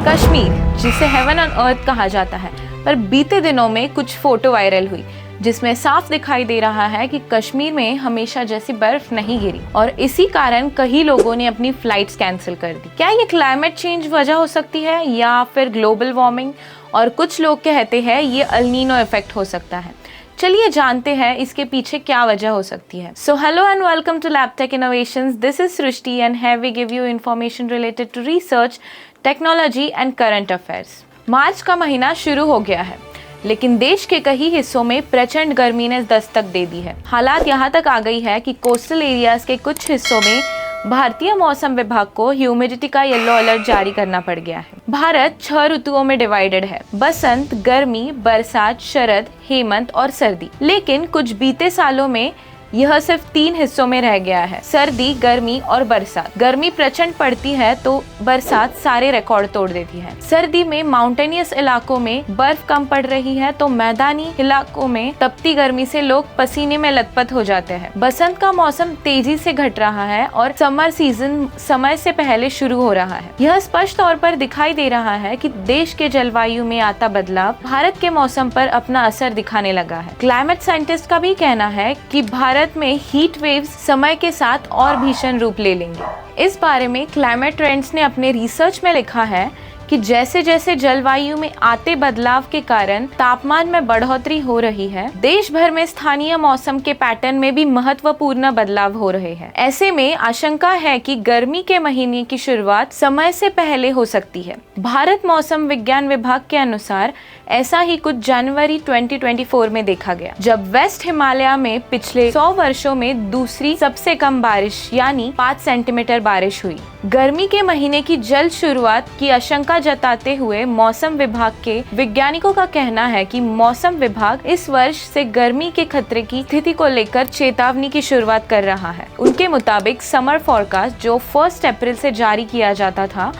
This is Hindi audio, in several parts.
कश्मीर, जिसे हेवन ऑन अर्थ कहा जाता है, पर बीते दिनों में कुछ फोटो वायरल हुई जिसमें साफ दिखाई दे रहा है कि कश्मीर में हमेशा जैसी बर्फ नहीं गिरी और इसी कारण कई लोगों ने अपनी फ्लाइट्स कैंसिल कर दी। क्या ये क्लाइमेट चेंज वजह हो सकती है या फिर ग्लोबल वार्मिंग? और कुछ लोग कहते हैं ये अल नीनो इफेक्ट हो सकता है। चलिए जानते हैं इसके पीछे क्या वजह हो सकती है। So hello and welcome to Labtech innovations. This is Srishti and here we give you information related to research, technology and current affairs। मार्च का महीना शुरू हो गया है, लेकिन देश के कई हिस्सों में प्रचंड गर्मी ने दस्तक दे दी है। हालात यहाँ तक आ गई है कि कोस्टल एरियाज के कुछ हिस्सों में भारतीय मौसम विभाग को ह्यूमिडिटी का येलो अलर्ट जारी करना पड़ गया है। भारत 6 ऋतुओं में डिवाइडेड है: बसंत, गर्मी, बरसात, शरद, हेमंत और सर्दी। लेकिन कुछ बीते सालों में यह सिर्फ 3 हिस्सों में रह गया है: सर्दी, गर्मी और बरसात। गर्मी प्रचंड पड़ती है तो बरसात सारे रिकॉर्ड तोड़ देती है। सर्दी में माउंटेनियस इलाकों में बर्फ कम पड़ रही है तो मैदानी इलाकों में तपती गर्मी से लोग पसीने में लथपथ हो जाते हैं। बसंत का मौसम तेजी से घट रहा है और समर सीजन समय से पहले शुरू हो रहा है। यह स्पष्ट तौर पर दिखाई दे रहा है कि देश के जलवायु में आता बदलाव भारत के मौसम पर अपना असर दिखाने लगा है। क्लाइमेट साइंटिस्ट का भी कहना है कि भारत में हीट वेव्स समय के साथ और भीषण रूप ले लेंगे। इस बारे में क्लाइमेट ट्रेंड्स ने अपने रिसर्च में लिखा है कि जैसे जैसे जलवायु में आते बदलाव के कारण तापमान में बढ़ोतरी हो रही है, देश भर में स्थानीय मौसम के पैटर्न में भी महत्वपूर्ण बदलाव हो रहे हैं। ऐसे में आशंका है कि गर्मी के महीने की शुरुआत समय से पहले हो सकती है। भारत मौसम विज्ञान विभाग के अनुसार ऐसा ही कुछ जनवरी 2024 में देखा गया, जब वेस्ट हिमालय में पिछले 100 वर्षों में दूसरी सबसे कम बारिश यानी 5 सेंटीमीटर बारिश हुई। गर्मी के महीने की जल्द शुरुआत की आशंका जताते हुए मौसम विभाग के वैज्ञानिकों का कहना है कि मौसम विभाग इस वर्ष से गर्मी के खतरे की स्थिति को लेकर चेतावनी की शुरुआत कर रहा है। उनके मुताबिक समर फोरकास्ट जो 1 अप्रैल से जारी किया जाता था,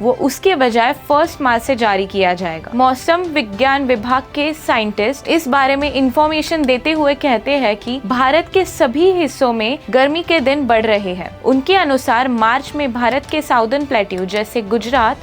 वो उसके बजाय 1 मार्च से जारी किया जाएगा। मौसम विज्ञान विभाग के साइंटिस्ट इस बारे में इंफॉर्मेशन देते हुए कहते हैं कि भारत के सभी हिस्सों में गर्मी के दिन बढ़ रहे हैं। उनके अनुसार मार्च में भारत के साउदर्न प्लेट्यू जैसे गुजरात,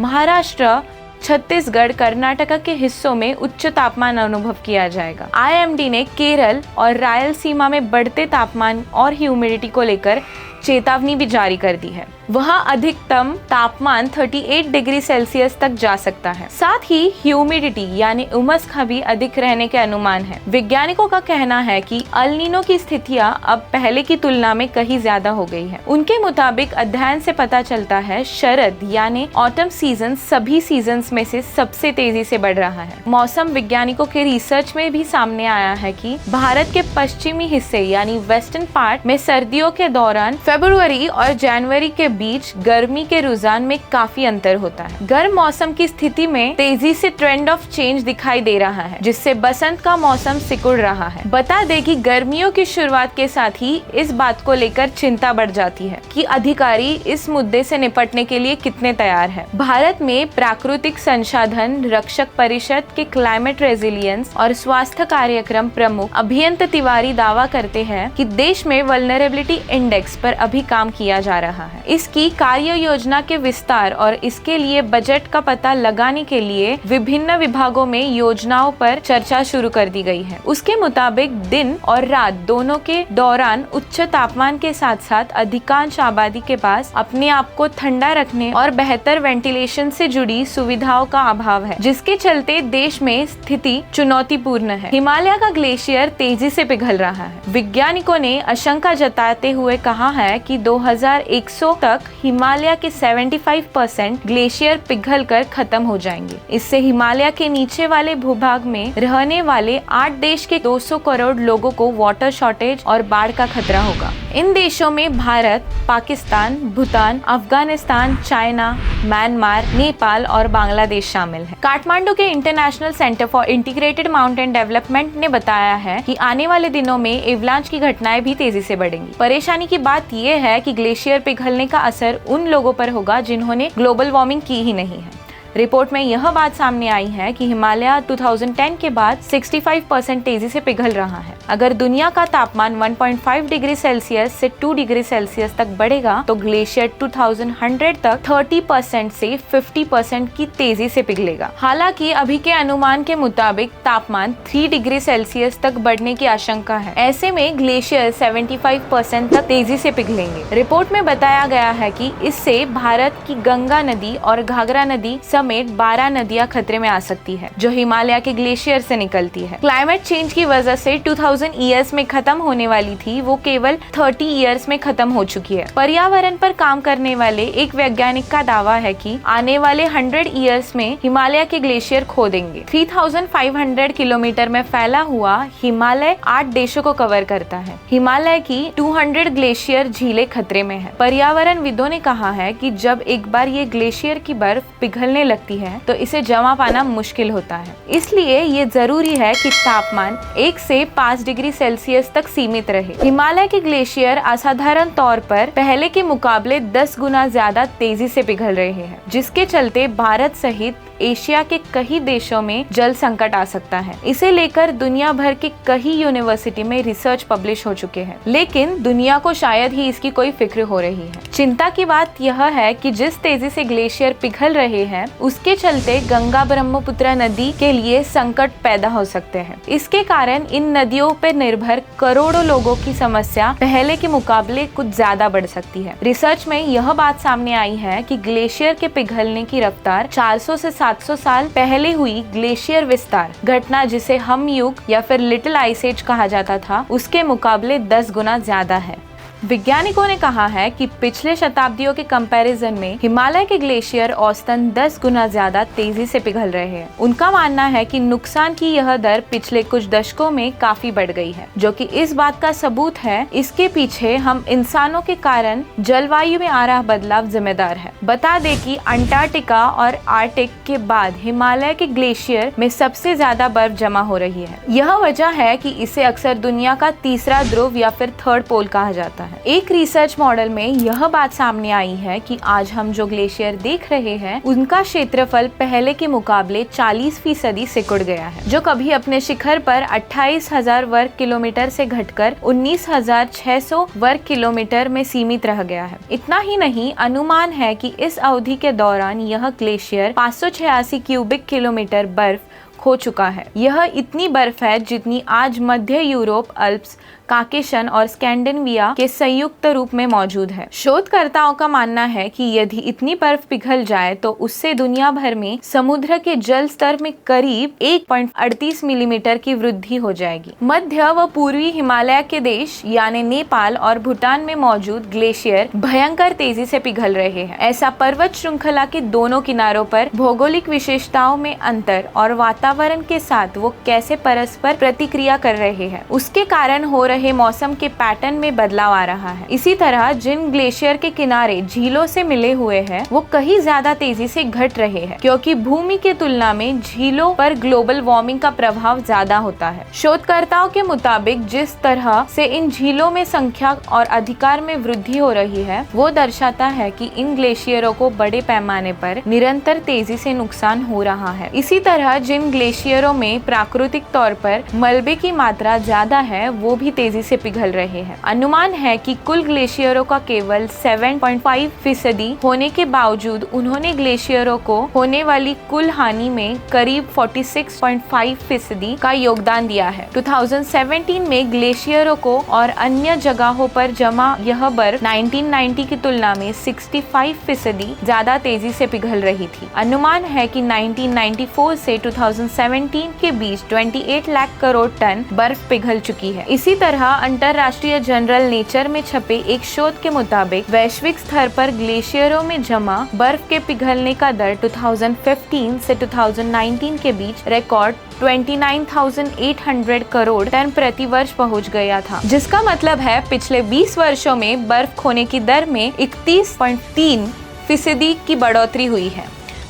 महाराष्ट्र, छत्तीसगढ़, कर्नाटक के हिस्सों में उच्च तापमान अनुभव किया जाएगा। IMD ने केरल और रायलसीमा में बढ़ते तापमान और ह्यूमिडिटी को लेकर चेतावनी भी जारी कर दी है। वहाँ अधिकतम तापमान 38 डिग्री सेल्सियस तक जा सकता है। साथ ही ह्यूमिडिटी यानी उमस का भी अधिक रहने के अनुमान है। वैज्ञानिकों का कहना है कि अल नीनो की स्थितियां अब पहले की तुलना में कहीं ज्यादा हो गई है। उनके मुताबिक अध्ययन से पता चलता है शरद यानी ऑटम सीजन सभी सीजन्स में से सबसे तेजी से बढ़ रहा है। मौसम वैज्ञानिकों के रिसर्च में भी सामने आया है कि भारत के पश्चिमी हिस्से यानी वेस्टर्न पार्ट में सर्दियों के दौरान फरवरी और जनवरी के बीच गर्मी के रुझान में काफी अंतर होता है। गर्म मौसम की स्थिति में तेजी से ट्रेंड ऑफ चेंज दिखाई दे रहा है, जिससे बसंत का मौसम सिकुड़ रहा है। बता दें कि गर्मियों की शुरुआत के साथ ही इस बात को लेकर चिंता बढ़ जाती है कि अधिकारी इस मुद्दे से निपटने के लिए कितने तैयार हैं। भारत में प्राकृतिक संसाधन रक्षक परिषद के क्लाइमेट रेजिलियंस और स्वास्थ्य कार्यक्रम प्रमुख अभियंता तिवारी दावा करते हैं कि देश में वल्नरेबिलिटी इंडेक्स पर अभी काम किया जा रहा है। इसकी कार्य योजना के विस्तार और इसके लिए बजट का पता लगाने के लिए विभिन्न विभागों में योजनाओं पर चर्चा शुरू कर दी गई है। उसके मुताबिक दिन और रात दोनों के दौरान उच्च तापमान के साथ साथ अधिकांश आबादी के पास अपने आप को ठंडा रखने और बेहतर वेंटिलेशन से जुड़ी सुविधाओं का अभाव है, जिसके चलते देश में स्थिति चुनौतीपूर्ण है। हिमालय का ग्लेशियर तेजी से पिघल रहा है। वैज्ञानिकों ने आशंका जताते हुए कहा है कि 2100 तक हिमालय के 75% ग्लेशियर पिघलकर खत्म हो जाएंगे। इससे हिमालय के नीचे वाले भूभाग में रहने वाले 8 देश के 200 करोड़ लोगों को वाटर शॉर्टेज और बाढ़ का खतरा होगा। इन देशों में भारत, पाकिस्तान, भूटान, अफगानिस्तान, चाइना, म्यांमार, नेपाल और बांग्लादेश शामिल है। काठमांडू के international centre for integrated mountain development ने बताया है कि आने वाले दिनों में एवलांच की घटनाएं भी तेजी से बढ़ेंगी। परेशानी की बात यह है कि ग्लेशियर पिघलने का असर उन लोगों पर होगा जिन्होंने ग्लोबल वार्मिंग की ही नहीं है। रिपोर्ट में यह बात सामने आई है कि हिमालय 2010 के बाद 65% तेजी से पिघल रहा है। अगर दुनिया का तापमान 1.5 डिग्री सेल्सियस से 2 डिग्री सेल्सियस तक बढ़ेगा तो ग्लेशियर 2100 तक 30% से 50% की तेजी से पिघलेगा। हालांकि अभी के अनुमान के मुताबिक तापमान 3 डिग्री सेल्सियस तक बढ़ने की आशंका है। ऐसे में ग्लेशियर 75% तक तेजी से पिघलेंगे। रिपोर्ट में बताया गया है कि इससे भारत की गंगा नदी और घाघरा नदी समेत 12 नदियां खतरे में आ सकती है, जो हिमालय के ग्लेशियर से निकलती है। क्लाइमेट चेंज की वजह से 2000 ईयर्स में खत्म होने वाली थी, वो केवल 30 ईयर्स में खत्म हो चुकी है। पर्यावरण पर काम करने वाले एक वैज्ञानिक का दावा है कि आने वाले 100 ईयर्स में हिमालय के ग्लेशियर खो देंगे। 3500 किलोमीटर में फैला हुआ हिमालय 8 देशों को कवर करता है। हिमालय की 200 ग्लेशियर झीलें खतरे में है। पर्यावरणविदों ने कहा है कि जब एक बार ये ग्लेशियर की बर्फ पिघलने लगती है तो इसे जमा पाना मुश्किल होता है। इसलिए ये जरूरी है कि तापमान 1 से 5 डिग्री सेल्सियस तक सीमित रहे। हिमालय के ग्लेशियर असाधारण तौर पर पहले के मुकाबले 10 गुना ज्यादा तेजी से पिघल रहे हैं, जिसके चलते भारत सहित एशिया के कई देशों में जल संकट आ सकता है। इसे लेकर दुनिया भर के कई यूनिवर्सिटी में रिसर्च पब्लिश हो चुके हैं, लेकिन दुनिया को शायद ही इसकी कोई फिक्र हो रही है। चिंता की बात यह है कि जिस तेजी से ग्लेशियर पिघल रहे हैं, उसके चलते गंगा ब्रह्मपुत्र नदी के लिए संकट पैदा हो सकते हैं। इसके कारण इन नदियों पर निर्भर करोड़ों लोगों की समस्या पहले के मुकाबले कुछ ज्यादा बढ़ सकती है। रिसर्च में यह बात सामने आई है कि ग्लेशियर के पिघलने की रफ्तार 400 से 700 साल पहले हुई ग्लेशियर विस्तार घटना, जिसे हम युग या फिर लिटिल आइस एज कहा जाता था, उसके मुकाबले 10 गुना ज्यादा है। वैज्ञानिकों ने कहा है कि पिछले शताब्दियों के कंपैरिजन में हिमालय के ग्लेशियर औसतन 10 गुना ज्यादा तेजी से पिघल रहे हैं। उनका मानना है कि नुकसान की यह दर पिछले कुछ दशकों में काफी बढ़ गई है, जो कि इस बात का सबूत है इसके पीछे हम इंसानों के कारण जलवायु में आ रहा बदलाव जिम्मेदार है। बता दें कि अंटार्कटिका और आर्कटिक के बाद हिमालय के ग्लेशियर में सबसे ज्यादा बर्फ जमा हो रही है। यह वजह है कि इसे अक्सर दुनिया का तीसरा ध्रुव या फिर थर्ड पोल कहा जाता है। एक रिसर्च मॉडल में यह बात सामने आई है कि आज हम जो ग्लेशियर देख रहे हैं, उनका क्षेत्रफल पहले के मुकाबले 40% सिकुड़ गया है, जो कभी अपने शिखर पर 28,000 वर्ग किलोमीटर से घटकर 19,600 वर्ग किलोमीटर में सीमित रह गया है। इतना ही नहीं, अनुमान है कि इस अवधि के दौरान यह ग्लेशियर 586 क्यूबिक किलोमीटर बर्फ खो चुका है। यह इतनी बर्फ है जितनी आज मध्य यूरोप, अल्प्स, काकेशन और स्कैंडिनेविया के संयुक्त रूप में मौजूद है। शोधकर्ताओं का मानना है कि यदि इतनी बर्फ पिघल जाए तो उससे दुनिया भर में समुद्र के जल स्तर में करीब 1.38 मिलीमीटर की वृद्धि हो जाएगी। मध्य व पूर्वी हिमालय के देश यानी नेपाल और भूटान में मौजूद ग्लेशियर भयंकर तेजी से पिघल रहे हैं। ऐसा पर्वत श्रृंखला के दोनों किनारों पर भौगोलिक विशेषताओं में अंतर और वातावरण के साथ वो कैसे परस्पर प्रतिक्रिया कर रहे हैं, उसके कारण हो रहे मौसम के पैटर्न में बदलाव आ रहा है। इसी तरह जिन ग्लेशियर के किनारे झीलों से मिले हुए हैं, वो कहीं ज्यादा तेजी से घट रहे हैं, क्योंकि भूमि के तुलना में झीलों पर ग्लोबल वार्मिंग का प्रभाव ज्यादा होता है। शोधकर्ताओं के मुताबिक जिस तरह से इन झीलों में संख्या और अधिकार में वृद्धि हो रही है, वो दर्शाता है कि इन ग्लेशियरों को बड़े पैमाने पर निरंतर तेजी से नुकसान हो रहा है। इसी तरह जिन ग्लेशियरों में प्राकृतिक तौर पर मलबे की मात्रा ज्यादा है, वो भी तेजी से पिघल रहे हैं। अनुमान है कि कुल ग्लेशियरों का केवल 7.5% होने के बावजूद उन्होंने ग्लेशियरों को होने वाली कुल हानि में करीब 46.5% का योगदान दिया है। 2017 में ग्लेशियरों को और अन्य जगहों पर जमा यह बर्फ 1990 की तुलना में 65% ज्यादा तेजी से पिघल रही थी। अनुमान है कि 1994 से 2017 के बीच 28 लाख करोड़ टन बर्फ पिघल चुकी है। इसी तरह अंतरराष्ट्रीय जर्नल नेचर में छपे एक शोध के मुताबिक वैश्विक स्तर पर ग्लेशियरों में जमा बर्फ के पिघलने का दर 2015 से 2019 के बीच रिकॉर्ड 29,800 करोड़ टन प्रति वर्ष पहुंच गया था, जिसका मतलब है पिछले 20 वर्षों में बर्फ खोने की दर में 31.3% की बढ़ोतरी हुई है।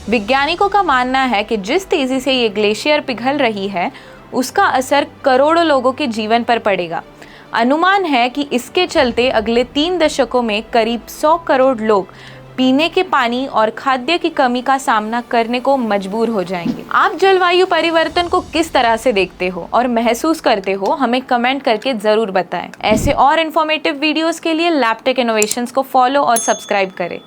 वैज्ञानिकों का मानना है कि जिस तेजी से ये ग्लेशियर पिघल रही है, उसका असर करोड़ों लोगों के जीवन पर पड़ेगा। अनुमान है कि इसके चलते अगले 3 दशकों में करीब 100 करोड़ लोग पीने के पानी और खाद्य की कमी का सामना करने को मजबूर हो जाएंगे। आप जलवायु परिवर्तन को किस तरह से देखते हो और महसूस करते हो, हमें कमेंट करके जरूर बताएं। ऐसे और इन्फॉर्मेटिव वीडियोस के लिए लैबटेक इनोवेशंस को फॉलो और सब्सक्राइब करें।